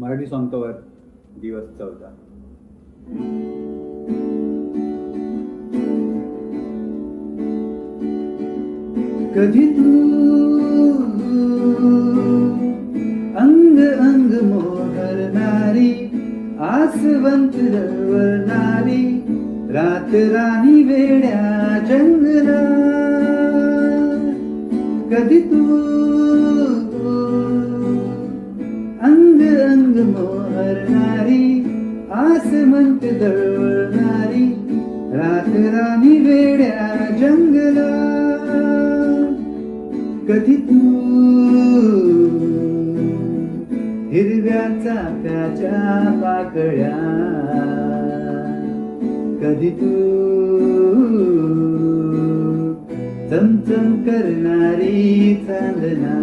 Marathi song cover दिवस 14. कधी तू अंग अंग मोहरणारी, आसवंत दळवणारी, रात राणी वेड्या जंगला. कधी तू अंग अंग मोहरणारी, आसमंत दळवणारी, रात राणी वेड्या जंगला. कधी तू हिरव्या चाफ्याच्या पाकळ्या, कधी तू चमचम करणारी चांदणा.